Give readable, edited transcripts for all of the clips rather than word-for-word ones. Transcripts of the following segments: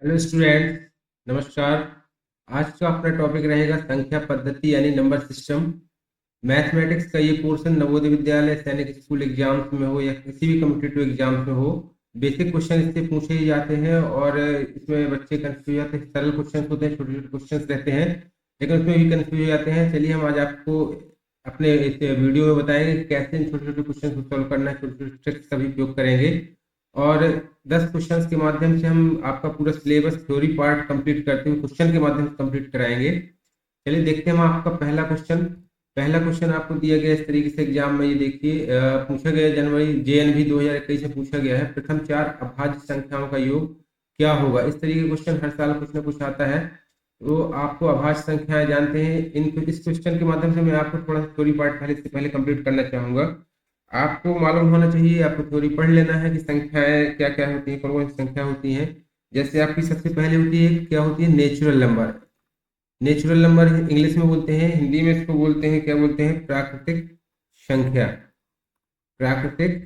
Hello student, नमस्कार। आज का अपना टॉपिक रहेगा संख्या पद्धति यानी नंबर सिस्टम। मैथमेटिक्स का ये पोर्शन नवोदय विद्यालय, सैनिक स्कूल एग्जाम्स में हो या किसी भी कम्पिटिटिव एग्जाम्स में हो, बेसिक क्वेश्चन इससे पूछे ही जाते हैं और इसमें बच्चे कंफ्यूज जाते हैं। सरल क्वेश्चन होते हैं, छोटे छोटे क्वेश्चन रहते हैं, लेकिन उसमें भी कंफ्यूज हो जाते हैं। चलिए हम आज आपको अपने इस वीडियो में बताएंगे कि कैसे इन छोटे छोटे क्वेश्चन को सॉल्व करना है, छोटे छोटे ट्रिक्स का भी उपयोग करेंगे और 10 क्वेश्चंस के माध्यम से हम आपका पूरा सिलेबस थ्योरी पार्ट कंप्लीट करते हुए क्वेश्चन के माध्यम से कंप्लीट कराएंगे। चलिए देखते हैं हम आपका पहला क्वेश्चन आपको दिया गया इस तरीके से एग्जाम में। ये देखिए, पूछा गया जनवरी JNV 2021 में पूछा गया है, प्रथम 4 अभाज्य संख्याओं का योग क्या होगा। इस तरीके का क्वेश्चन हर साल कुछ ना कुछ आता है। तो आपको अभाज्य संख्याएं जानते हैं, इस क्वेश्चन के माध्यम से मैं आपको थोड़ा सा थ्योरी पार्ट पहले कंप्लीट करना चाहूंगा। आपको मालूम होना चाहिए, आपको थ्योरी पढ़ लेना है कि संख्याएं क्या क्या होती हैं, कौन कौन सी संख्या होती हैं। जैसे आपकी सबसे पहले होती है, क्या होती है, natural number. Natural number English में बोलते हैं, हिंदी में इसको बोलते हैं, क्या बोलते हैं, प्राकृतिक संख्या। प्राकृतिक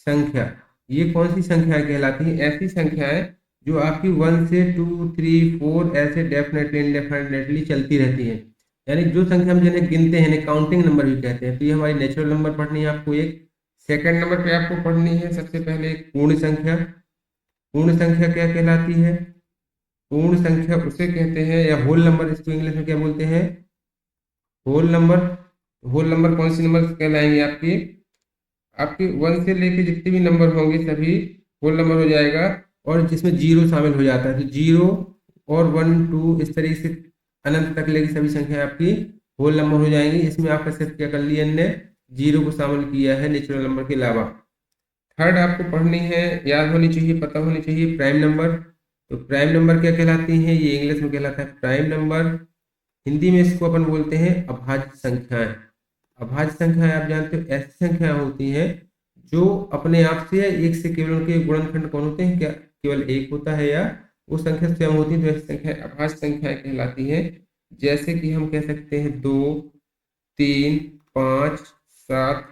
संख्या ये कौन सी संख्या कहलाती है? ऐसी संख्याएं जो आपकी 1 से 2, 3, 4 ऐसे डेफिनेटली इंडेफिनेटली चलती रहती हैं। यानी जो संख्या हम जिन्हें गिनते हैं, काउंटिंग नंबर भी कहते हैं। तो ये हमारी नेचुरल नंबर पढ़नी है आपको। एक सेकंड नंबर पे आपको पढ़नी है सबसे पहले पूर्ण संख्या। पूर्ण संख्या क्या कहलाती है? पूर्ण संख्या उसे कहते हैं, या होल नंबर, इसको इंग्लिश में क्या बोलते हैं, होल नंबर। होल नंबर कौन सी नंबर कहलाएंगे? आपकी आपके 1 से लेके जितने भी नंबर होंगे सभी होल नंबर हो जाएगा, और जिसमें जीरो शामिल हो जाता है। तो जीरो और 1, 2 इस तरीके से अनंत तक लेके सभी संख्या आपकी होल नंबर हो जाएंगी। इसमें आपका सिर्फ क्या कर लिया, ने जीरो को शामिल किया है नेचुरल नंबर के अलावा। थर्ड आपको पढ़नी है, याद होनी चाहिए, पता होनी चाहिए, प्राइम नंबर। तो प्राइम नंबर क्या कहलाती है? ये इंग्लिश में कहलाता है प्राइम नंबर। हिंदी में इसको अपन बोलते हैं अभाज्य संख्याएं। अभाज्य संख्याएं आप जानते हो, ऐसी संख्याएं होती हैं जो अपने आप से या एक से केवल उनके गुणनखंड कौन होते हैं, क्या केवल एक होता है, या वो संख्या स्वयं होती है। तो ऐसी संख्या अभाज्य संख्याएं कहलाती है। जैसे कि हम कह सकते हैं 2, 3, 5, 7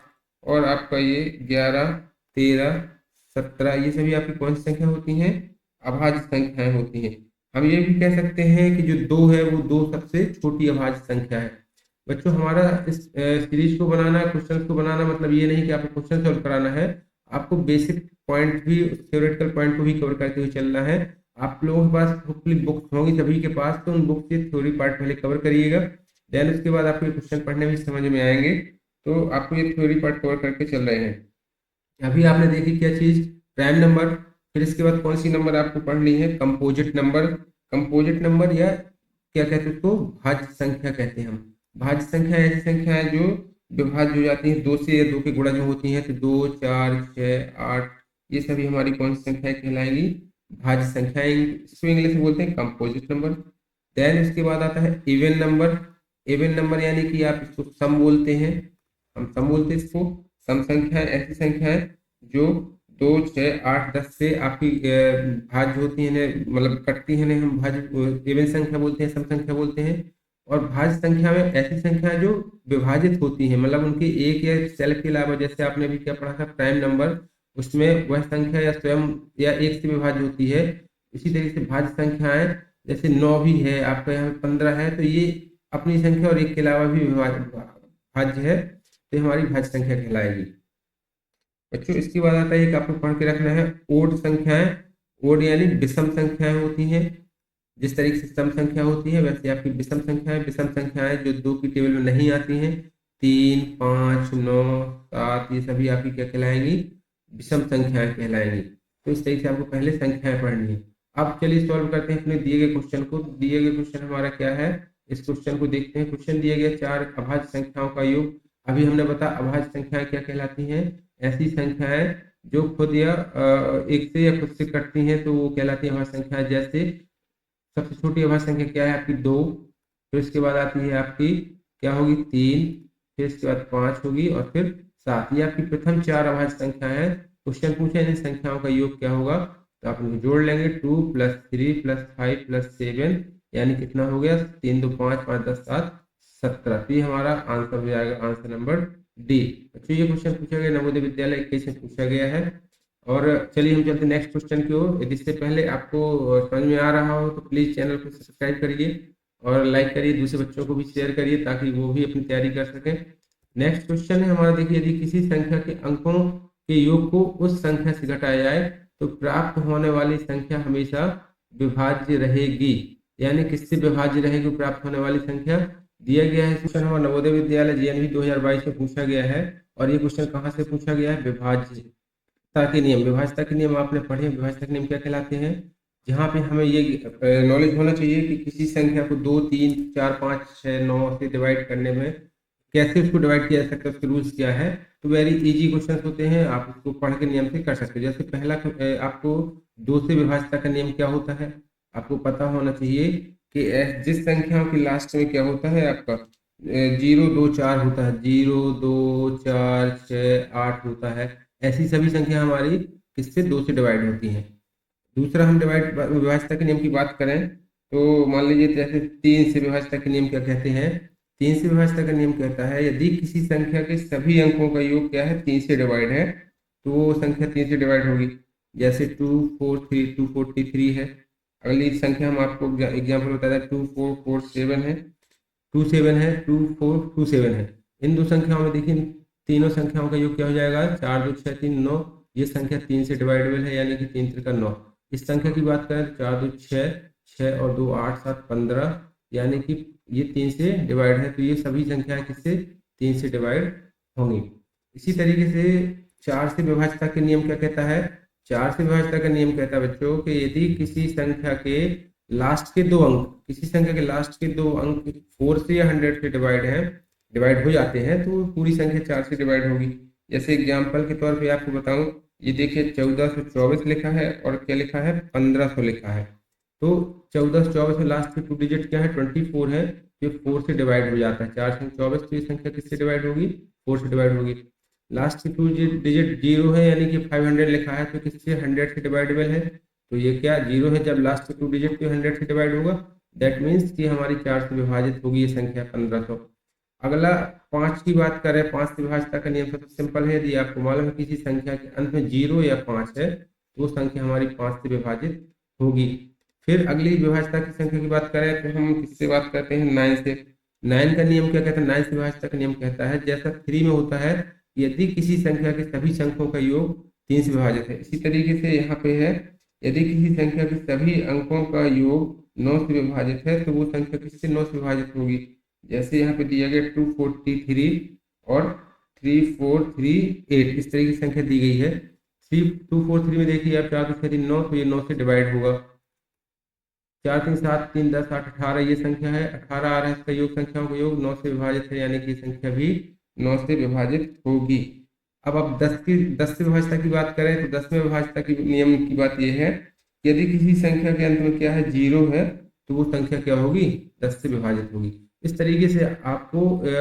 और आपका ये 11, 13, 17, ये सभी आपकी कौन सी संख्या होती हैं? अभाज्य संख्याएं होती हैं। हम ये भी कह सकते हैं कि जो 2 है वो 2 सबसे छोटी अभाज्य संख्या है। बच्चों, हमारा इस सीरीज को बनाना, क्वेश्चन को बनाना, मतलब ये नहीं कि आपको क्वेश्चन सॉल्व कराना है, आपको बेसिक पॉइंट भी, थ्योरेटिकल पॉइंट को भी कवर करते हुए चलना है। आप लोगों के पास होपफुली बुक्स होंगी सभी के पास, तो उन बुक से थ्योरी पार्ट पहले कवर करिएगा, देन उसके बाद आपको ये क्वेश्चन पढ़ने में समझ में आएंगे। तो आपको ये थ्योरी पार्ट कवर करके चल रहे हैं। अभी आपने देखी क्या चीज, प्राइम नंबर। फिर इसके बाद कौन सी नंबर आपको पढ़नी है? Composite number. कंपोजिट नंबर, या क्या कहते हैं उसको, भाज्य संख्या कहते हैं हम। भाज्य संख्या ऐसी संख्या है जो विभाज्य हो जाती है, 2 से, या 2 के गुणा जो होती है। तो 2, 4, 6, 8 ये सभी हमारी कौन सी संख्याएं कहलाएंगी? भाज्य संख्याएं। इसको इंग्लिश में बोलते हैं कंपोजिट नंबर। देन उसके बाद आता है इवन नंबर। इवन नंबर यानी कि आप इसको सम बोलते हैं, हम सम बोलते हैं इसको। सम संख्याएं ऐसी संख्याएं जो 2, 6, 8, 10 से आपकी भाज्य होती है, मतलब कटती है, हम भाज्य इवन संख्या बोलते हैं, सम संख्या बोलते हैं। और भाज्य संख्या में ऐसी संख्या जो विभाजित होती है, मतलब उनके एक या सेल के अलावा, जैसे आपने भी क्या पढ़ा था प्राइम नंबर, उसमें वह संख्या या स्वयं या एक से विभाज्य होती है। इसी तरीके से भाज्य संख्याएं, जैसे 9 भी है आपका, यहाँ 15 है, तो ये अपनी संख्या और एक के अलावा भी भाज्य है, तो हमारी भाज्य संख्या कहलाएगी। बच्चों, इसके बाद आता है कि आपको पढ़ के रखना है ओड संख्याएं। ओड यानी विषम संख्याएं होती हैं। जिस तरीके से सम संख्या होती है, वैसे आपकी विषम संख्याएं। विषम संख्याएं जो 2 की टेबल में नहीं आती हैं, 3, 5, 9, 7, ये सभी आपकी क्या कहलाएंगी? विषम संख्याएं कहलाएंगी। तो इस तरीके से आपको पहले संख्याएं पढ़नी है। अब चलिए सॉल्व करते हैं अपने दिए गए क्वेश्चन को। दिए गए क्वेश्चन हमारा क्या है, इस क्वेश्चन को देखते हैं। क्वेश्चन दिया गया 4 अभाज्य संख्याओं का योग। अभी हमने बताया अभाज्य संख्याएं क्या कहलाती हैं? ऐसी संख्याएं जो खुद या एक से या खुद से कटती हैं, तो वो कहलाती है अभाज्य संख्याएं। जैसे सबसे छोटी अभाज्य संख्या क्या है आपकी? 2। फिर इसके बाद आती है आपकी क्या होगी? 3। फिर इसके बाद 5 होगी, और फिर 7। ये आपकी प्रथम 4 अभाज्य संख्या है। क्वेश्चन पूछे इन संख्याओं का योग क्या होगा, तो आप इनको जोड़ लेंगे। 2 + 3 + 5 + 7 यानी कितना हो गया? 3, 2, 5, 5, 10, 7, 17। तो ये हमारा आंसर हो जाएगा, आंसर नंबर डी। अच्छा, ये क्वेश्चन पूछा गया नवोदय विद्यालय 21 में पूछा गया है। और चलिए हम चलते नेक्स्ट क्वेश्चन की ओर। यदि इससे पहले आपको समझ में आ रहा हो तो प्लीज चैनल को सब्सक्राइब करिए और लाइक करिए, दूसरे बच्चों को भी शेयर करिए ताकि वो भी अपनी तैयारी कर सकें। नेक्स्ट क्वेश्चन है हमारा, देखिए, यदि किसी संख्या के अंकों के योग को उस संख्या से घटाया जाए तो प्राप्त होने वाली संख्या हमेशा विभाज्य रहेगी। यानी किससे विभाज्य रहेगी प्राप्त होने वाली संख्या? दिया गया है क्वेश्चन हमारा नवोदय विद्यालय JNV 2022 में पूछा गया है। और ये क्वेश्चन कहाँ से पूछा गया है? विभाज्यता के नियम। विभाज्यता के नियम आपने पढ़े। विभाज्यता के नियम क्या कहलाते हैं? जहाँ पे हमें ये नॉलेज होना चाहिए कि किसी संख्या को 2, 3, 4, 5, 6, 9 से डिवाइड करने में कैसे उसको डिवाइड किया जा सकता है, उसके रूल्स क्या है। तो वेरी इजी क्वेश्चन होते हैं, आप इसको पढ़ के नियम से कर सकते हो। जैसे पहला आपको 2 से विभाज्यता का नियम क्या होता है आपको पता होना चाहिए कि जिस संख्याओं के लास्ट में क्या होता है आपका 0, 2, 4 होता है, 0, 2, 4, 6, 8 होता है। ऐसी सभी संख्या हमारी किससे 2 से डिवाइड होती हैं। दूसरा हम विभाज्यता के नियम की बात करें तो मान लीजिए जैसे 3 से विभाज्यता के नियम क्या कहते हैं? 3 से विभाज्यता का नियम कहता है यदि किसी संख्या के सभी अंकों का योग क्या है 3 से डिवाइड है तो वो संख्या 3 से डिवाइड होगी। जैसे 243 है। अगली संख्या हम आपको एग्जाम्पल बताया 2447 है, 27 है, 2427 है। इन दो संख्याओं में देखिए तीनों संख्याओं का योग क्या हो जाएगा? 4, 2, 6, 3, 9। ये संख्या 3 से डिवाइडेबल है यानी कि 3 3 9। इस संख्या की बात करें तो 4, 2, 6, 6 और 2 8, 7, 15 यानी कि ये 3 से डिवाइड है। तो ये सभी संख्याएं किससे 3 से डिवाइड होंगी। इसी तरीके से 4 से विभाज्यता के नियम क्या कहता है? 4 से विभाज्यता का नियम कहता है बच्चों कि यदि किसी संख्या के लास्ट के दो अंक, किसी संख्या के लास्ट के दो अंक 4 से या 100 से डिवाइड हो जाते हैं तो पूरी संख्या 4 से डिवाइड होगी। जैसे एग्जाम्पल के तौर पे आपको बताऊं, ये देखिए 1424 लिखा है और क्या लिखा है 1500 लिखा है। तो 1424 में लास्ट के 2 डिजिट क्या है 24 है, ये 4 से डिवाइड हो जाता है। 4 से 24 तो ये संख्या किससे डिवाइड होगी? 4 से डिवाइड होगी। लास्ट के 2 डिजिट 0 है यानी कि 500 लिखा है तो किससे 100 से डिवाइडेबल है। तो ये क्या 0 है, जब लास्ट के 2 डिजिट पे 100 से डिवाइड होगा दैट मीन्स कि हमारी 4 से विभाजित होगी ये संख्या 1500। अगला 5 की बात करें, 5 से विभाज्यता का नियम सबसे सिंपल है। यदि आपको मालूम है किसी संख्या के अंत में 0 या 5 है तो वो संख्या हमारी 5 से विभाजित होगी। फिर अगली विभाज्यता की संख्या की बात करें तो हम किससे बात करते हैं? 9 से। 9 का नियम क्या कहता है? 9 से विभाज्यता का नियम कहता है जैसा 3 में होता है यदि किसी संख्या के सभी अंकों का योग 3 से विभाजित है, इसी तरीके से यहाँ पे है यदि किसी संख्या के सभी अंकों का योग 9 से विभाजित है तो वो संख्या किससे 9 से विभाजित होगी। जैसे यहाँ पे दिया गया 243 और 3438 इस तरह की संख्या दी गई है। 243 में देखिए आप 4 2 6 3 9 तो ये 9 से डिवाइड होगा। 4 3 7 3 10 8 18 ये संख्या है, 18 आ रहा है, इसका योग संख्याओं का योग 9 से विभाजित है यानी कि संख्या भी 9 से विभाजित होगी। अब 10 से विभाज्यता की बात करें तो 10 में विभाज्यता की नियम की बात यह है यदि किसी संख्या के अंत में क्या है 0 है तो वो संख्या क्या होगी 10 से विभाजित होगी। इस तरीके से आपको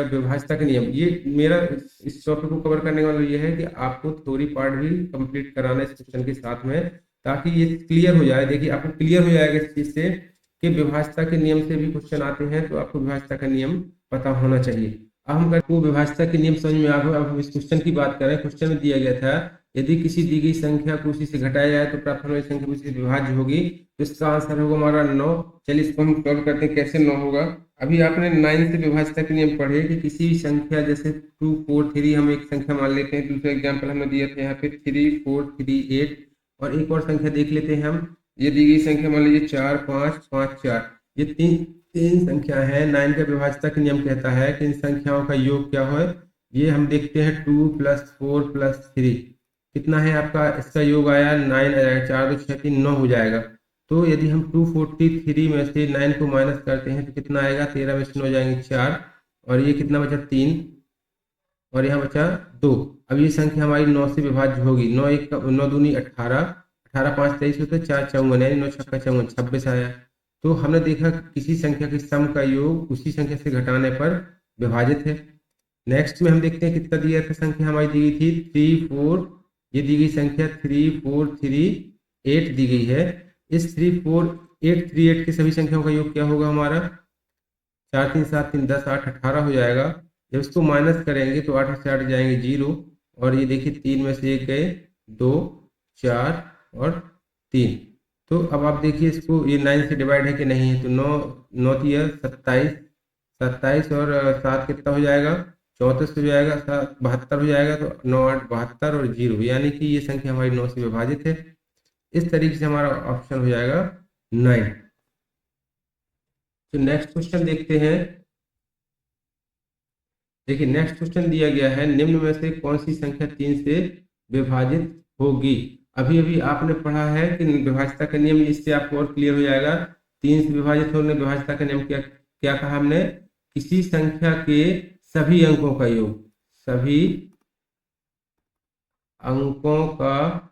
विभाज्यता के नियम, ये मेरा इस टॉपिक को कवर करने वाला ये है कि आपको थ्योरी पार्ट भी कंप्लीट कराना इस क्वेश्चन के साथ में ताकि ये क्लियर हो जाए। देखिए आपको क्लियर हो जाएगा इस चीज से कि विभाज्यता के नियम से भी क्वेश्चन आते हैं तो आपको विभाज्यता का नियम पता होना चाहिए। अब हम आपको विभाज्यता के नियम समझ में आ गए। अब हम इस क्वेश्चन की बात करें। क्वेश्चन में दिया गया था यदि किसी दी गई संख्या को उसी से घटाया जाए तो प्राप्त होने वाली संख्या उसी से विभाज्य होगी। तो इसका आंसर होगा हमारा 9। चलिए इसको हम सॉल्व करते हैं कैसे 9 होगा। अभी आपने 9 से विभाज्यता के नियम पढ़े कि किसी भी संख्या जैसे 243 हम एक संख्या मान लेते हैं। दूसरा एग्जाम्पल हमें दिया था यहाँ पे 3438 और एक और संख्या देख लेते हैं हम। ये दी गई संख्या मान लीजिए 4 5 5 4, ये तीन संख्या है। 9 का विभाज्यता के नियम कहता है कि इन संख्याओं का योग क्या हो। ये हम देखते हैं 2 + 4 + 3 कितना है आपका, इसका योग आया 9 आ जाएगा। 4 2 6 3 9 हो जाएगा। तो यदि हम 243 में से 9 को माइनस करते हैं तो कितना आएगा, 13 में से 9 जाएंगे 4 और ये कितना बचा 3 और यहाँ बचा 2। अब ये संख्या हमारी 9 से विभाज्य होगी। 9 1 9 दूनी 18, 18 5 23 होते 4 54 यानी 9 6 54 26 आया। तो हमने देखा किसी संख्या के सम का योग उसी संख्या से घटाने पर विभाजित है। नेक्स्ट में हम देखते हैं कितना दिया था संख्या हमारी दी गई थी 3 4, ये दी गई संख्या 3 4 3 8 दी गई है। इस 3 4 8 3 8 की सभी संख्याओं का योग क्या होगा हमारा 4 3 7 3 10 8 18 हो जाएगा। जब इसको माइनस करेंगे तो 8 से 8 जाएंगे 0 और ये देखिए 3 में से 1 गए 2 4 और 3। तो अब आप देखिए इसको, ये 9 से डिवाइड है कि नहीं है, तो 9 3 27, 27 और 7 कितना हो जाएगा, 34 हो जाएगा, 7 72 हो जाएगा, तो 9 8 72 और 0, यानी कि ये संख्या हमारी 9 से विभाजित है। इस तरीके से हमारा ऑप्शन हो जाएगा 9। तो नेक्स्ट क्वेश्चन देखते हैं। देखिए नेक्स्ट क्वेश्चन दिया गया है, निम्न में से कौन सी संख्या 3 से विभाजित होगी। अभी अभी आपने पढ़ा है कि विभाज्यता का नियम, इससे आपको और क्लियर हो जाएगा। 3 से विभाजित होने, विभाज्यता का नियम क्या क्या कहा हमने, किसी संख्या के सभी अंकों का योग, सभी अंकों का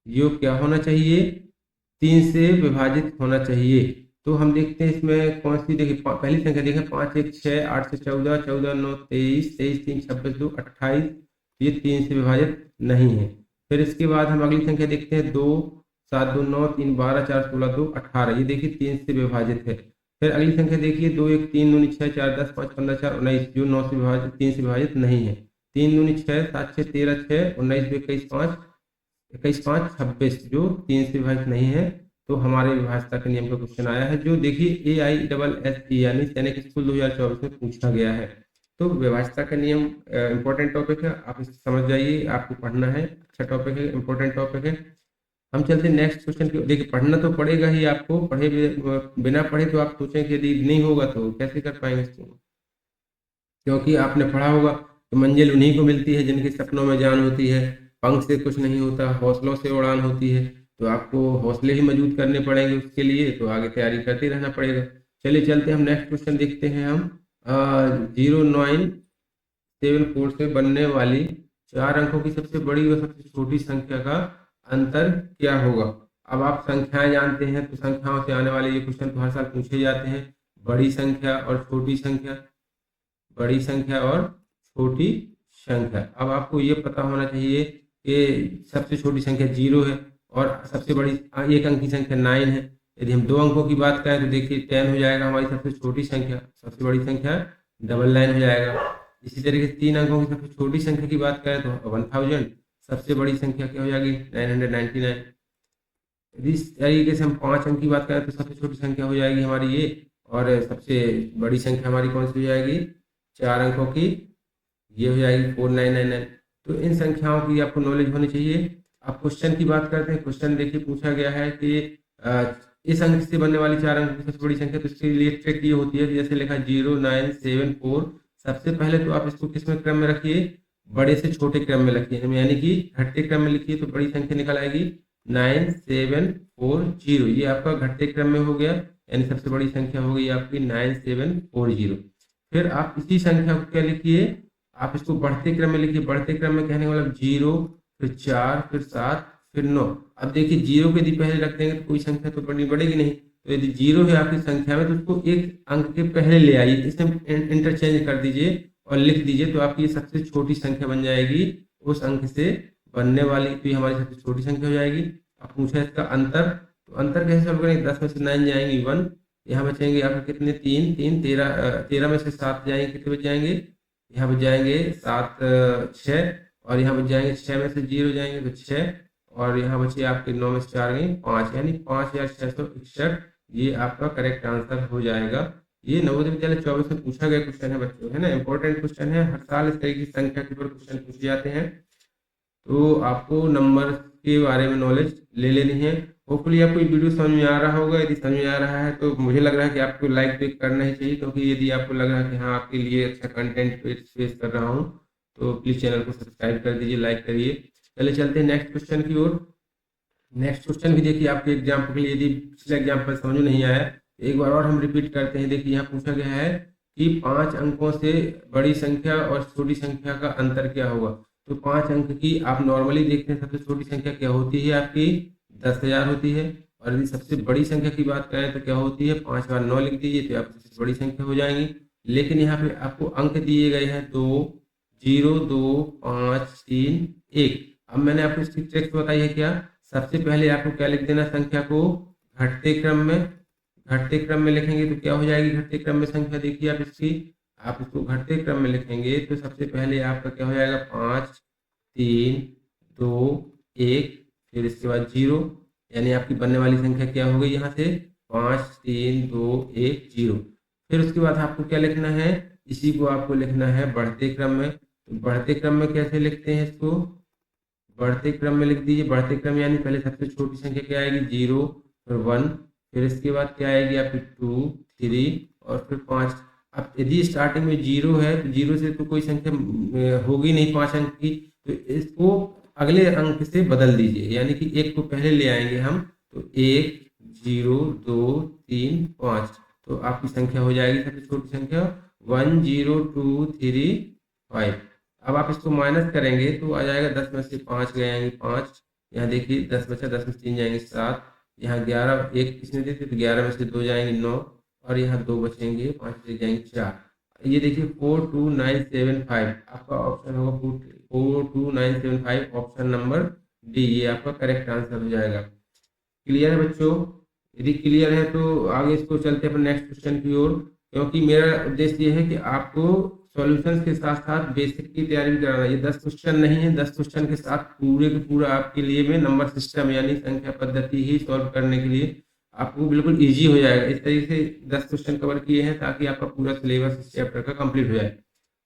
योग क्या होना चाहिए, 3 से विभाजित होना चाहिए। तो हम देखते हैं इसमें कौन सी, देखिए पहली संख्या देखें, 5 1 6 8 से 14, 14 9 23, 23 3 26 2 28, ये 3 से विभाजित नहीं है। फिर इसके बाद हम अगली संख्या देखते हैं, 2 7 2 9 3 12 4 16 2 18, ये देखिए 3 से विभाजित है। फिर अगली संख्या देखिए, 2 1 3 9 6 4 10 5 15 4 19, जो 9 से विभाजित, 3 से विभाजित नहीं है। 3 9 6 7 6 13 6 19 2 21 5 21 5 26, जो 3 से विभाजित नहीं है। तो हमारे विभाज्यता के नियम का क्वेश्चन आया है, जो देखिए AISSE यानी सैनिक स्कूल 2024 में पूछा गया है। तो विभाज्यता का नियम इंपॉर्टेंट टॉपिक है, आप इसे समझ जाइए, आपको पढ़ना है, अच्छा टॉपिक है, इंपॉर्टेंट टॉपिक है। हम चलते हैं नेक्स्ट क्वेश्चन की। देखिए पढ़ना तो पड़ेगा ही आपको, पढ़े बिना पढ़े तो आप सोचें कि यदि नहीं होगा तो कैसे कर पाएंगे इसको, क्योंकि आपने पढ़ा होगा कि मंजिल उन्हीं को मिलती है जिनके सपनों में जान होती है, पंख से कुछ नहीं होता, हौसलों से उड़ान होती है। तो आपको हौसले ही मजबूत करने पड़ेंगे, उसके लिए तो आगे तैयारी करते रहना पड़ेगा। चलिए चलते हैं, हम नेक्स्ट क्वेश्चन देखते हैं। हम 0974 से बनने वाली 4 अंकों की सबसे बड़ी व सबसे छोटी संख्या का अंतर क्या होगा। अब आप संख्याएं जानते हैं, तो संख्याओं से आने वाले ये क्वेश्चन तो हर साल पूछे जाते हैं। बड़ी संख्या और छोटी संख्या, बड़ी संख्या और छोटी संख्या। अब आपको ये पता होना चाहिए कि सबसे छोटी संख्या 0 है और सबसे बड़ी एक अंक की संख्या 9 है। यदि हम 2 अंकों की बात करें तो देखिए 10 हो जाएगा हमारी सबसे छोटी संख्या, सबसे बड़ी संख्या 999 हो जाएगा। इसी तरीके से 3 अंकों की सबसे छोटी संख्या की बात करें तो 1000, सबसे बड़ी संख्या क्या हो जाएगी 999। इस तरीके से हम 5 अंक की बात करें तो सबसे छोटी संख्या हो जाएगी हमारी ये, और सबसे बड़ी संख्या हमारी कौन सी हो जाएगी 4 अंकों की, ये हो जाएगी 4999। तो इन संख्याओं की आपको नॉलेज होनी चाहिए। अब क्वेश्चन की बात करते हैं। क्वेश्चन देखिए पूछा गया है कि इस अंक से बनने वाली 4 अंक की सबसे बड़ी संख्या, तो इसके लिए ट्रिक ये होती है, जैसे लिखा 0974। सबसे पहले तो आप इसको किस में क्रम में रखिए, बड़े से छोटे क्रम में रखिए, यानी कि घटते क्रम में लिखिए, तो बड़ी संख्या निकल आएगी 9740। ये आपका घटते क्रम में हो गया, यानी सबसे बड़ी संख्या हो गई आपकी 9740। फिर आप इसी संख्या को क्या लिखिए, आप इसको बढ़ते क्रम में लिखिए। बढ़ते क्रम में कहने का मतलब 0, फिर 4, फिर 7, फिर 9। अब देखिए 0 को यदि पहले रख देंगे तो कोई संख्या तो बढ़ेगी नहीं, तो यदि 0 है आपकी संख्या में तो उसको एक अंक के पहले ले आइए, इसमें इंटरचेंज कर दीजिए और लिख दीजिए, तो आपकी सबसे छोटी संख्या बन जाएगी उस अंक से बनने वाली, तो ये हमारी सबसे छोटी संख्या हो जाएगी। अब पूछा इसका अंतर, तो अंतर कैसे सॉल्व करेंगे, 10 में से 9 जाएंगे 1, यहाँ बचेंगे आपके कितने 3 3, 13 में से 7 जाएंगे, कितने बच जाएंगे, यहाँ बच जाएंगे 7 6, और यहाँ बच जाएंगे 6 में से 0 जाएंगे तो 6, और यहाँ बचे आपके 9 में से 4 गए 5, यानी 5661। ये आपका करेक्ट आंसर हो जाएगा। ये नवोदय विद्यालय 24 में पूछा गया क्वेश्चन है बच्चों, है ना, इंपॉर्टेंट क्वेश्चन है। हर साल इस तरीके की संख्या के ऊपर क्वेश्चन पूछे जाते हैं, तो आपको नंबर के बारे में नॉलेज ले लेनी है। होपफुली आपको ये वीडियो समझ में आ रहा होगा। यदि समझ में आ रहा है तो मुझे लग रहा है कि आपको लाइक भी करना ही चाहिए, क्योंकि यदि आपको लग रहा है कि हाँ आपके लिए अच्छा कंटेंट पेश कर रहा हूँ, तो प्लीज चैनल को सब्सक्राइब कर दीजिए, लाइक करिए। चलिए चलते हैं नेक्स्ट क्वेश्चन की ओर। नेक्स्ट क्वेश्चन भी देखिए आपके एग्जाम्पल के लिए, यदि पिछले एग्जाम्पल समझ में नहीं आया एक बार और हम रिपीट करते हैं। देखिए यहाँ पूछा गया है कि 5 अंकों से बड़ी संख्या और छोटी संख्या का अंतर क्या होगा। तो 5 अंक की आप नॉर्मली देखते हैं, सबसे छोटी संख्या क्या होती है आपकी 10,000 होती है, और यदि सबसे बड़ी संख्या की बात करें तो क्या होती है 5 बार 9 लिख दीजिए तो आपकी सबसे बड़ी संख्या हो जाएंगी। लेकिन यहाँ पे आपको अंक दिए गए हैं 2 0 2 5 3 1। अब मैंने आपको इसकी ट्रिक्स बताई है क्या, सबसे पहले आपको क्या लिख देना, संख्या को घटते क्रम में, घटते क्रम में लिखेंगे तो क्या हो जाएगी घटते क्रम में संख्या, देखिए आप इसकी, आप इसको घटते क्रम में लिखेंगे तो सबसे पहले आपका क्या हो जाएगा 5 3 2 1, फिर इसके बाद 0, यानी आपकी बनने वाली संख्या क्या हो गई यहाँ से 5 3 2 1 0। फिर उसके बाद आपको क्या लिखना है, इसी को आपको लिखना है बढ़ते क्रम में। तो बढ़ते क्रम में कैसे लिखते हैं इसको, बढ़ते क्रम में लिख दीजिए। बढ़ते क्रम यानी पहले सबसे छोटी संख्या क्या आएगी 0, फिर 1, फिर इसके बाद क्या आएगी आपकी 2 3 और फिर 5। अब यदि स्टार्टिंग में 0 है तो 0 से तो कोई संख्या होगी नहीं 5 अंक की, तो इसको अगले अंक से बदल दीजिए, यानी कि 1 को पहले ले आएंगे हम। तो 1 0 2 3 5, तो आपकी संख्या हो जाएगी सबसे छोटी संख्या 1 0 2 3 5। अब आप इसको माइनस करेंगे तो आ जाएगा 10 में से 5 गए आएंगे 5, यहाँ देखिए 10 बचा, 10 में से 3 जाएंगे 7, यहाँ 11 1 किसने देते तो 11 में से 2 जाएंगे 9, और यहाँ 2 बचेंगे 5 से जाएंगे 4। ये देखिए 42975 आपका ऑप्शन होगा 42975, ऑप्शन नंबर डी, ये आपका करेक्ट आंसर हो जाएगा। क्लियर है बच्चों? यदि क्लियर है तो आगे इसको चलते हैं अपने नेक्स्ट क्वेश्चन की ओर, क्योंकि मेरा उद्देश्य ये है कि आपको सॉल्यूशंस के साथ साथ बेसिक की तैयारी भी कराना। ये 10 क्वेश्चन नहीं है, 10 क्वेश्चन के साथ पूरे के पूरा आपके लिए में नंबर सिस्टम यानी संख्या पद्धति ही सॉल्व करने के लिए आपको बिल्कुल इजी हो जाएगा। इस तरीके से 10 क्वेश्चन कवर किए हैं ताकि आपका पूरा सिलेबस इस चैप्टर का कंप्लीट हो जाए।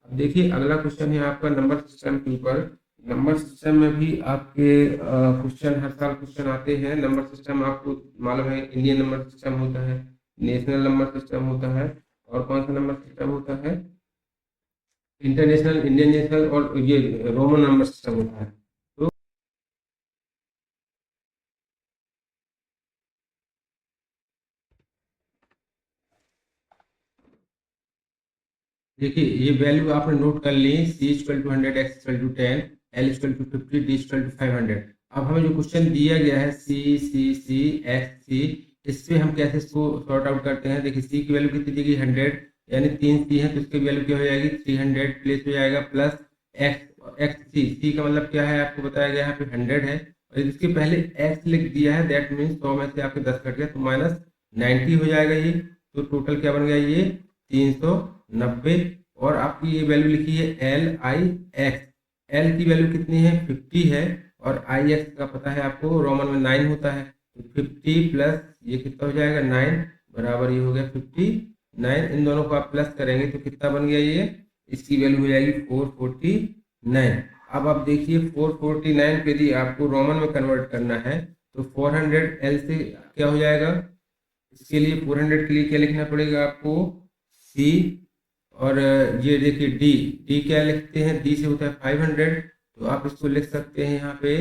अब देखिए अगला क्वेश्चन है आपका नंबर सिस्टम के ऊपर। नंबर सिस्टम में भी आपके क्वेश्चन हर साल क्वेश्चन आते हैं। नंबर सिस्टम आपको मालूम है, इंडियन नंबर सिस्टम होता है, नेशनल नंबर सिस्टम होता है, और कौन सा नंबर सिस्टम होता है, इंटरनेशनल, इंडियन नेशनल, और ये रोमन नंबर सिस्टम होता है। तो देखिए ये वैल्यू आपने नोट कर ली, C = 100, X = 10, L = 50, D = 500। अब हमें जो क्वेश्चन दिया गया है C C C X C, इससे हम कैसे इसको सॉर्ट आउट करते हैं। देखिए C की वैल्यू कितनी दी गई 100, यानी 3 C है तो इसकी वैल्यू क्या हो जाएगी 300 प्लस हो जाएगा प्लस X C का मतलब क्या है आपको बताया गया है, यहाँ पे 100 है और इसके पहले X लिख दिया है, दैट मीन्स 100 में से आपके 10 कट गया तो -90 हो जाएगा ये। तो टोटल क्या बन गया ये 390, और आपकी ये वैल्यू लिखी है LIX। L की वैल्यू कितनी है 50 है, और IX का पता है आपको रोमन में 9 होता है, तो 50 प्लस ये कितना हो जाएगा 9 बराबर ये हो गया 59। इन दोनों को आप प्लस करेंगे तो कितना बन गया ये, इसकी वैल्यू हो जाएगी 449। अब आप देखिए 449 पे यदि आपको रोमन में कन्वर्ट करना है तो 400 L से क्या हो जाएगा, इसके लिए 400 के लिए क्या लिखना पड़ेगा आपको C, और ये देखिए D क्या लिखते हैं, D से होता है 500, तो आप इसको लिख सकते हैं यहाँ पे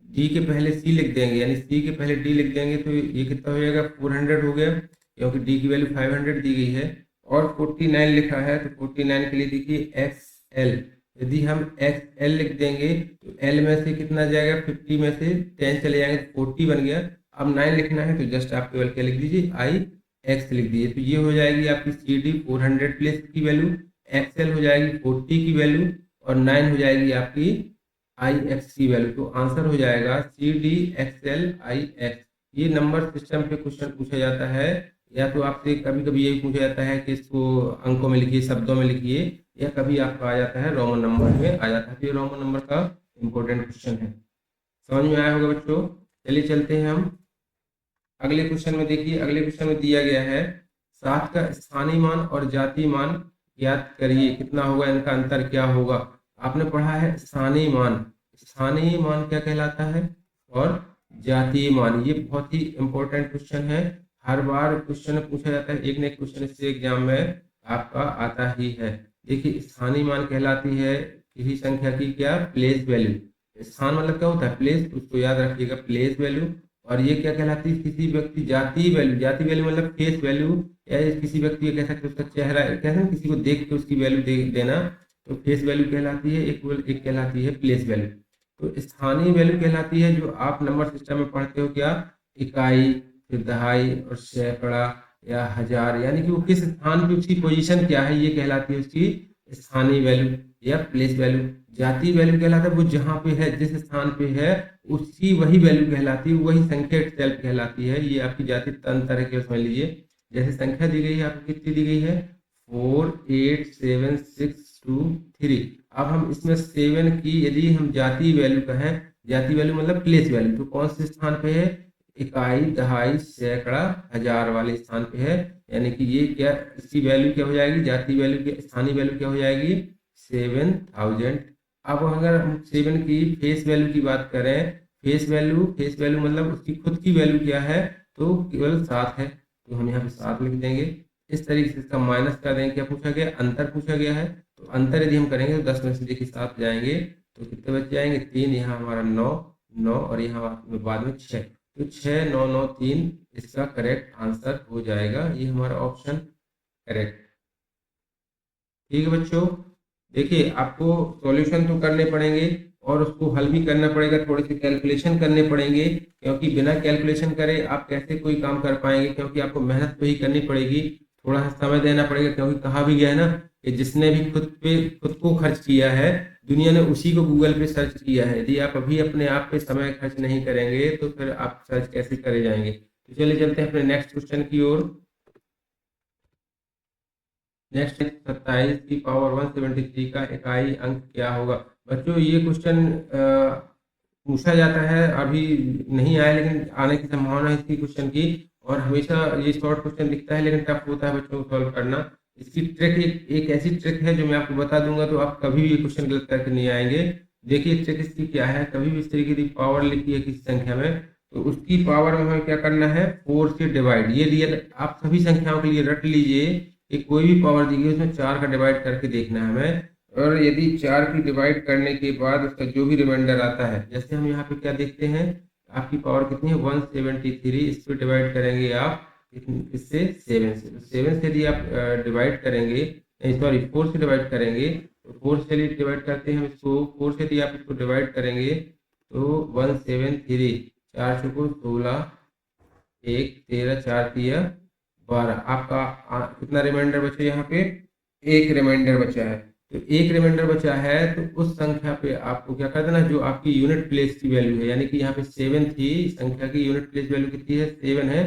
D के पहले C लिख देंगे, यानी C के पहले D लिख देंगे तो ये कितना हो जाएगा 400 हो गया, क्योंकि D की वैल्यू 500 दी गई है, और 49 लिखा है तो 49 के लिए देखिए XL, यदि हम XL लिख देंगे तो L में से कितना जाएगा 50 में से 10 चले जाएंगे तो 40 बन गया। अब 9 लिखना है तो जस्ट आप केवल क्या लिख दीजिए IX लिख दीजिए, तो ये हो जाएगी आपकी CD 400 प्लस की वैल्यू, XL हो जाएगी 40 की वैल्यू, और 9 हो जाएगी आपकी IX की वैल्यू। तो आंसर हो जाएगा CD XL IX। ये नंबर सिस्टम पे क्वेश्चन पूछा जाता है, या तो आपसे कभी कभी यही पूछा जाता है कि इसको अंकों में लिखिए, शब्दों में लिखिए, या कभी आपका आ जाता है रोमन नंबर में आ जाता है। तो ये रोमन नंबर का इंपॉर्टेंट क्वेश्चन है। समझ में आया होगा बच्चों? चलिए चलते हैं हम अगले क्वेश्चन में। देखिए अगले क्वेश्चन में दिया गया है 7 का स्थानीय मान और जातीय मान ज्ञात करिए, कितना होगा, इनका अंतर क्या होगा। आपने पढ़ा है स्थानीय मान, स्थानीय मान क्या कहलाता है, और जातीय मान, ये बहुत ही इंपॉर्टेंट क्वेश्चन है। हर बार क्वेश्चन पूछा जाता है, एक न एक क्वेश्चन इससे एग्जाम में आपका आता ही है। देखिए स्थानीय मान कहलाती है किसी संख्या की क्या प्लेस वैल्यू। स्थान मतलब क्या होता है प्लेस, उसको याद रखिएगा प्लेस वैल्यू। और ये क्या कहलाती है किसी व्यक्ति जातीय वैल्यू, जातीय वैल्यू मतलब फेस वैल्यू, या किसी व्यक्ति कह सकते हैं उसका चेहरा, कहते हैं किसी को देख के उसकी वैल्यू देना, तो फेस वैल्यू कहलाती है। एक कहलाती है प्लेस वैल्यू। तो स्थानीय वैल्यू कहलाती है जो आप नंबर सिस्टम में पढ़ते हो क्या, इकाई, फिर दहाई और सैकड़ा या हजार, यानी कि वो किस स्थान पे उसकी पोजीशन क्या है, ये कहलाती है उसकी स्थानीय वैल्यू या प्लेस वैल्यू। जातीय वैल्यू कहलाता है वो जहाँ पे है, जिस स्थान पे है उसकी वही वैल्यू कहलाती है, वही संख्या सेल्फ कहलाती है। ये आपकी जातीय अंतर है कि समझ लीजिए। जैसे संख्या दी गई है आपको कितनी दी गई है 4 8 7 6 2 3। अब हम इसमें 7 की यदि हम जातीय वैल्यू कहें, जाति वैल्यू मतलब प्लेस वैल्यू, तो कौन से स्थान पे है, इकाई, दहाई, सैकड़ा, हजार वाले स्थान पे है, यानी कि ये क्या, इसकी वैल्यू क्या हो जाएगी, जाति वैल्यू की स्थानीय वैल्यू क्या हो जाएगी 7000। अब अगर हम 7 की फेस वैल्यू की बात करें, फेस वैल्यू मतलब उसकी खुद की वैल्यू क्या है, तो केवल 7 है, तो हम यहाँ पे 7 लिख देंगे। इस तरीके से इसका माइनस कर देंगे, क्या पूछा गया, अंतर पूछा गया है, तो अंतर यदि हम करेंगे तो 10 में से देखिए 7 जाएंगे तो कितने बच जाएंगे, 3, यहाँ हमारा 9 और यहाँ बाद में 6, तो 6 9 9 3 इसका करेक्ट आंसर हो जाएगा, ये हमारा ऑप्शन करेक्ट। ठीक है बच्चों, देखिए आपको सॉल्यूशन तो करने पड़ेंगे और उसको हल भी करना पड़ेगा, थोड़े से कैलकुलेशन करने पड़ेगे, क्योंकि बिना कैलकुलेशन करे आप कैसे कोई काम कर पाएंगे, क्योंकि आपको मेहनत तो ही करनी पड़ेगी, थोड़ा सा समय देना पड़ेगा, क्योंकि कहा भी गया है ना कि जिसने भी खुद को खर्च किया है दुनिया ने उसी को गूगल पे सर्च किया है। यदि आप अभी अपने आप पे समय खर्च नहीं करेंगे तो फिर आप सर्च कैसे करे जाएंगे। तो चलिए चलते हैं अपने नेक्स्ट क्वेश्चन की ओर। नेक्स्ट 27 की पावर 173 का इकाई अंक क्या होगा। बच्चों ये क्वेश्चन पूछा जाता है, अभी नहीं आया लेकिन आने की संभावना है इसकी क्वेश्चन की, और हमेशा ये शॉर्ट क्वेश्चन दिखता है लेकिन टफ होता है बच्चों को सॉल्व करना। इसकी ट्रिक एक ऐसी ट्रिक है जो मैं आपको बता दूंगा तो आप कभी भी ये क्वेश्चन गलत करके नहीं आएंगे। देखिए ट्रिक इसकी क्या है, कभी भी इस तरीके की पावर लिखी है किसी संख्या में तो उसकी पावर में हमें क्या करना है 4 से डिवाइड, ये रियल आप सभी संख्याओं के लिए रट लीजिए कि कोई भी पावर दी गई उसमें 4 का डिवाइड करके देखना है हमें, और यदि 4 की डिवाइड करने के बाद उसका जो भी रिमाइंडर आता है, जैसे हम यहाँ पे क्या देखते हैं आपकी पावर कितनी है 173, इस पर डिवाइड करेंगे आप इससे 7 से, तो 7 से यदि आप डिवाइड करेंगे, सॉरी 4 से डिवाइड करेंगे, तो 4 से यदि डिवाइड करते हैं हम इसको, 4 से यदि आप इसको डिवाइड करेंगे तो 173, 4 चौको 16, 1 13, 4 तिया 12, आपका कितना रिमाइंडर बचा यहाँ पे, एक रिमाइंडर बचा है, तो एक रिमाइंडर बचा है तो उस संख्या पे आपको क्या कर देना, जो आपकी यूनिट प्लेस की वैल्यू है, यानी कि यहाँ पे 7 थी, संख्या की यूनिट प्लेस वैल्यू कितनी है 7 है,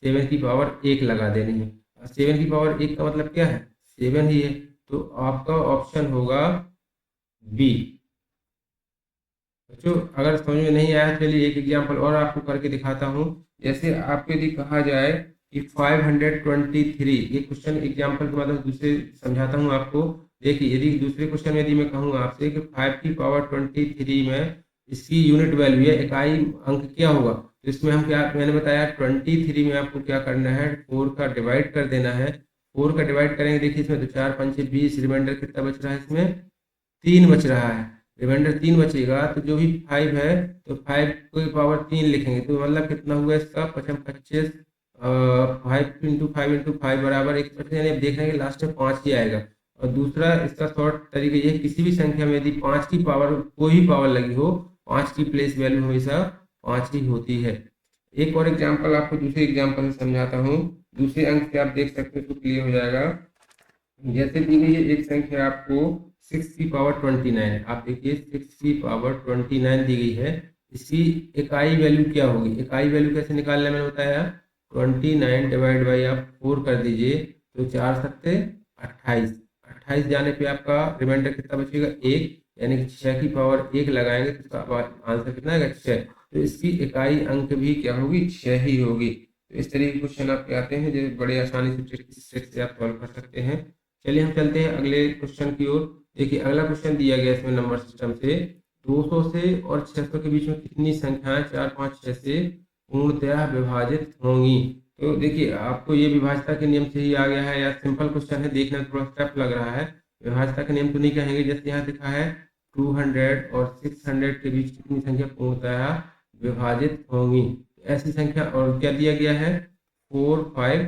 7 की पावर 1 लगा देनी है, 7 की पावर 1 का मतलब क्या है 7 ही है, तो आपका ऑप्शन होगा बी। बच्चों अगर समझ में नहीं आया चलिए एक एग्जांपल और आपको करके दिखाता हूँ। जैसे आपको यदि कहा जाए कि 523, ये क्वेश्चन एग्जांपल के माध्यम से दूसरे समझाता हूँ आपको। देखिए यदि दूसरे क्वेश्चन में यदि मैं कहूँ आपसे कि 5 की पावर 23 में इसकी यूनिट वैल्यू है इकाई अंक क्या होगा, तो इसमें हम क्या मैंने बताया 23 में आपको क्या करना है 4 का डिवाइड कर देना है, 4 का डिवाइड करेंगे, देखिए इसमें तो 4 5 20, रिमाइंडर कितना बच रहा है, इसमें 3 बच रहा है, रिमाइंडर 3 बचेगा, तो जो भी 5 है तो 5 को पावर 3 लिखेंगे, तो मतलब कितना हुआ इसका 25, 5 इंटू 5 बराबर 125, यानी आप देख रहे हैं कि लास्ट में 5 ही आएगा। और दूसरा इसका शॉर्ट तरीका ये किसी भी संख्या में यदि 5 की पावर कोई भी पावर लगी हो 5 की प्लेस वैल्यू हमेशा 5 ही होती है। एक और एग्जाम्पल आपको दूसरे एग्जाम्पल से समझाता हूँ, दूसरे अंक से आप देख सकते हैं तो क्लियर हो जाएगा। जैसे दी गई है एक संख्या आपको 6 की पावर 29, आप देखिए 6 की पावर 29 दी गई है, इसकी इकाई वैल्यू क्या होगी, इकाई वैल्यू कैसे निकालना मैंने बताया 29 डिवाइड बाई आप 4 कर दीजिए, तो 4 सत्ते 28, 28 जाने पे आपका रिमाइंडर कितना बचेगा 1, यानी कि 6 की पावर 1 लगाएंगे तो इसका आंसर कितना आएगा 6, तो इसकी इकाई अंक भी क्या होगी 6 ही होगी। तो इस तरीके के क्वेश्चन आपके आते हैं जो बड़े आसानी से ट्रिक से आप सॉल्व कर सकते हैं। चलिए हम चलते हैं अगले क्वेश्चन की ओर। देखिए अगला क्वेश्चन दिया गया इसमें नंबर सिस्टम से 200 से और 600 के बीच में कितनी संख्याएं 4 5 6 से पूर्णतः विभाजित होंगी। तो देखिए आपको ये विभाजता के नियम से ही आ गया है, या सिंपल क्वेश्चन है, देखने में थोड़ा टफ लग रहा है, विभाजता के नियम तो नहीं कहेंगे। जैसे यहाँ लिखा है 200 और 600 के बीच कितनी संख्या पूर्णतः विभाजित होंगी, ऐसी संख्या, और क्या दिया गया है 4 5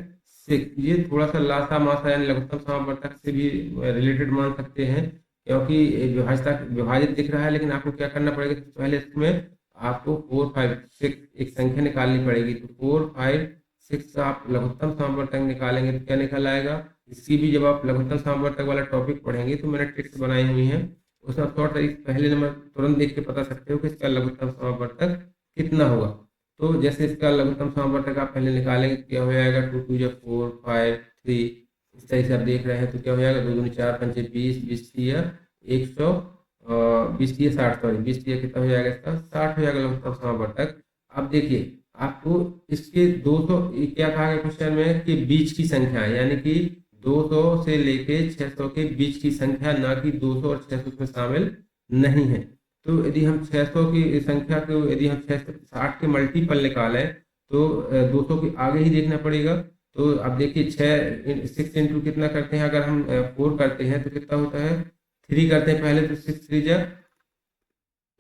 6, ये थोड़ा सा लासा मासा यानी लघुत्तम समापवर्तक से भी रिलेटेड मान सकते हैं, क्योंकि विभाजित दिख रहा है, लेकिन आपको क्या करना पड़ेगा पहले इसमें आपको 4 5 6 एक संख्या निकालनी पड़ेगी, तो 4 5 6 का आप लघुत्तम समापवर्तक निकालेंगे तो क्या निकल आएगा। इसकी भी जब आप लघुत्तम समापवर्तक वाला टॉपिक पढ़ेंगे तो मैंने ट्रिक्स बनाई हुई हैं, उसमें शॉर्ट पहले नंबर तुरंत देख के बता सकते हो कि इसका लघुत्तम समापवर्तक कितना होगा। तो जैसे इसका लघुत्तम समापवर्तक आप पहले निकालेंगे क्या हो जाएगा 2 2 4 5 3, इस तरह से आप देख रहे हैं तो क्या हो जाएगा 2 2 4 5 20 20 100 20 तिया 60, सॉरी 20 तिया कितना हो जाएगा इसका 60 हो जाएगा लघुत्तम समावर्तक। अब देखिए आपको इसके 200 क्या कहा गया क्वेश्चन में कि बीच की संख्या है, यानी कि 200 से लेके 600 के बीच की संख्या, ना कि 200 और 600 में शामिल नहीं है। तो यदि हम 600 की संख्या को यदि हम 660 के मल्टीपल निकालें तो 200 के आगे ही देखना पड़ेगा। तो अब देखिए 6 इंटू कितना करते हैं, अगर हम 4 करते हैं तो कितना होता है 3 करते हैं पहले, तो 6 3 जा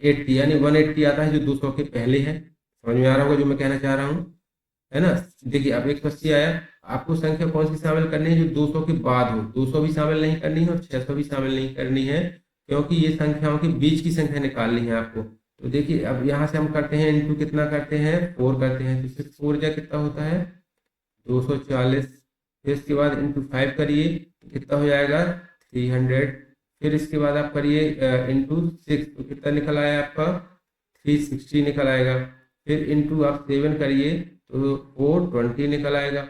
80, यानी 180 आता है जो 200 के पहले है। समझ में आ रहा होगा जो मैं कहना चाह रहा हूँ, है ना। देखिए अब 180 आया, आपको संख्या कौन सी शामिल करनी है जो 200 के बाद हो, 200 भी शामिल नहीं करनी है और 600 भी शामिल नहीं करनी है, क्योंकि ये संख्याओं के बीच की संख्या निकालनी है आपको। तो देखिए अब यहाँ से हम करते हैं इंटू कितना करते हैं 4 करते हैं, तो 6 4 जा कितना होता है 240। फिर इसके बाद इंटू 5 करिए तो कितना हो जाएगा 300। फिर इसके बाद आप करिए इंटू 6 तो कितना निकल आया आपका 360 निकल आएगा। फिर इंटू आप 7 करिए तो 420 निकल आएगा।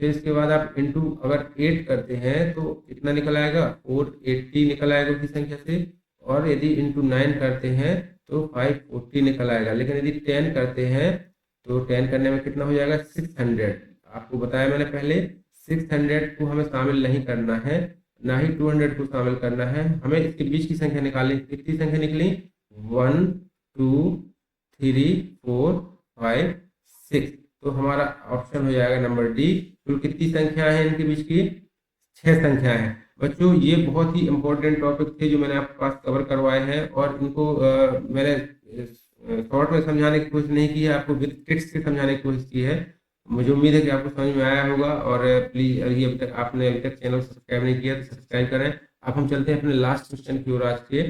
फिर इसके बाद आप इंटू अगर 8 करते हैं तो कितना निकल आएगा 480 निकल आएगा उसी संख्या से। और यदि इंटू 9 करते हैं तो 540 निकल आएगा। लेकिन यदि 10 करते हैं तो 10 करने में कितना हो जाएगा 600। आपको बताया मैंने पहले 600 को हमें शामिल नहीं करना है, ना ही 200 को शामिल करना है, हमें इसके बीच की संख्या निकालनी। कितनी संख्या निकली 1 2 3 4 5 6। तो हमारा ऑप्शन हो जाएगा नंबर डी। कुल कितनी संख्या है इनके बीच की 6 संख्या है। बच्चों ये बहुत ही इंपॉर्टेंट टॉपिक थे जो मैंने आपके पास कवर करवाए हैं, और इनको मैंने शॉर्ट में समझाने की कोशिश नहीं की है, आपको विद ट्रिक्स से समझाने की कोशिश की है। मुझे उम्मीद है कि आपको समझ में आया होगा। और प्लीज ये अभी तक आपने अभी तक चैनल सब्सक्राइब नहीं किया तो सब्सक्राइब करें। अब हम चलते हैं अपने लास्ट क्वेश्चन की ओर आज के।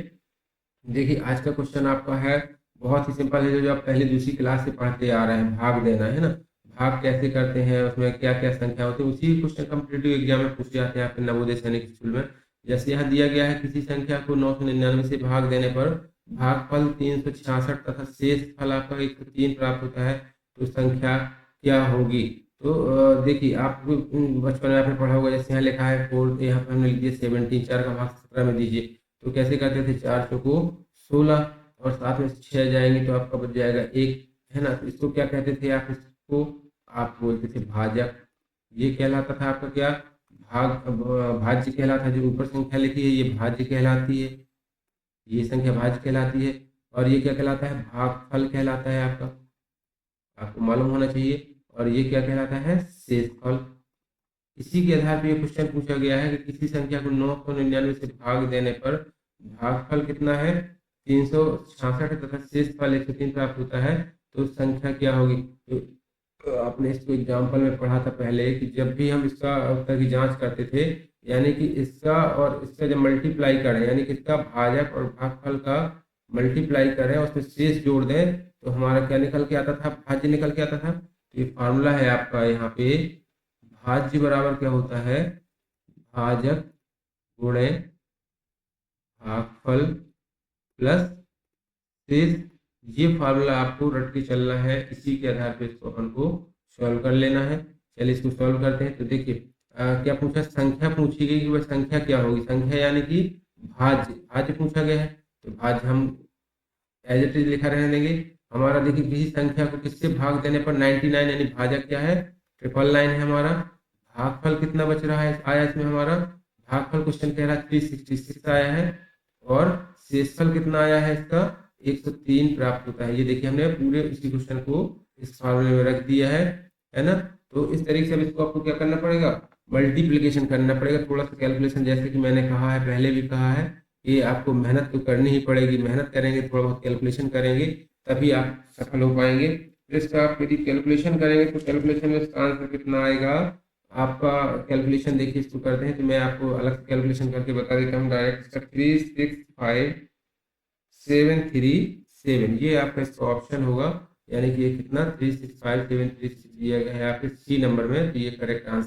देखिए आज का क्वेश्चन आपका है बहुत ही सिंपल है, जो आप पहले दूसरी क्लास से पढ़ते आ रहे हैं, भाग देना है ना। भाग कैसे करते हैं, उसमें क्या क्या संख्या होती है, उसी क्वेश्चन कॉम्पिटिटिव एग्जाम में पूछे जाते हैं आपके नवोदय सैनिक स्कूल में। जैसे यहाँ दिया गया है किसी संख्या को 999 से भाग देने पर भागफल 366 तथा शेष फल आपका 103 प्राप्त होता है, तो संख्या क्या होगी। तो देखिए आप बचपन में आपने पढ़ा होगा, जैसे यहाँ लिखा है 4, यहाँ पर हमने लिख दिया 17, 4 का भाग 17 में दीजिए। तो कैसे करते थे 4 चौको 16 और साथ में 6 जाएंगे तो आपका बच जाएगा 1, है ना। तो इसको क्या कहते थे आप, इसको आप बोलते थे भाजक। ये कहलाता था आपका क्या भाज्य कहलाता है। जो ऊपर संख्या लिखी है ये भाज्य कहलाती है, ये संख्या भाज्य कहलाती है। और ये क्या कहलाता है भागफल कहलाता है आपका, आपको मालूम होना चाहिए। और ये क्या कहलाता है शेषफल। इसी के आधार पर ये क्वेश्चन पूछा गया है कि किसी संख्या को 999 से भाग देने पर भागफल कितना है 366 तथा शेषफल 103 प्राप्त होता है, तो संख्या क्या होगी। तो आपने इसको एग्जाम्पल में पढ़ा था पहले कि जब भी हम इसका उत्तर की जांच करते थे, यानी कि इसका और इसका जब मल्टीप्लाई करें, यानी कि इसका भाजक और भागफल का मल्टीप्लाई करें और उसमें शेष जोड़ दें, तो हमारा क्या निकल के आता था भाज्य निकल के आता था। तो ये फार्मूला है आपका यहाँ पे, भाज्य बराबर क्या होता है भाजक गुणे भागफल प्लस शेष। ये फार्मूला आपको रट के चलना है, इसी के आधार पे इसको अपन को सॉल्व कर लेना है। चलिए इसको सॉल्व करते हैं। तो देखिए क्या पूछा, संख्या पूछी गई कि वह संख्या क्या होगी। संख्या यानी कि भाज्य, भाज्य पूछा गया है, तो भाज्य हम एज इट इज लिखा रहने देंगे। हमारा देखिए किसी संख्या को किससे भाग देने पर 99, यानी भाजक क्या है 999 है हमारा। भागफल कितना बच रहा है आया इसमें हमारा, भागफल क्वेश्चन कह रहा है 366 आया है। और शेषफल कितना आया है इसका 103 प्राप्त होता है। ये देखिए हमने पूरे इसी क्वेश्चन को इस फार्मूले में रख दिया है ना। तो इस तरीके से अब इसको आपको क्या करना पड़ेगा मल्टीप्लिकेशन करना पड़ेगा। थोड़ा सा कैलकुलेशन, जैसे कि मैंने कहा है पहले भी कहा है, ये आपको मेहनत तो करनी ही पड़ेगी। मेहनत करेंगे, थोड़ा बहुत कैलकुलेशन करेंगे, तभी आप सफल हो पाएंगे। तो इसका आप यदि कैलकुलेशन करेंगे तो कैलकुलेशन में इसका आंसर कितना आएगा आपका। कैलकुलेशन देखिए इसको करते हैं तो मैं आपको अलग से कैलकुलेशन करके बता देता हूँ। डायरेक्ट इसका 365737 ये आपका इसका ऑप्शन होगा, यानी कि ये कितना 365736 दिया गया है आपके सी नंबर में, तो ये करेक्ट आंसर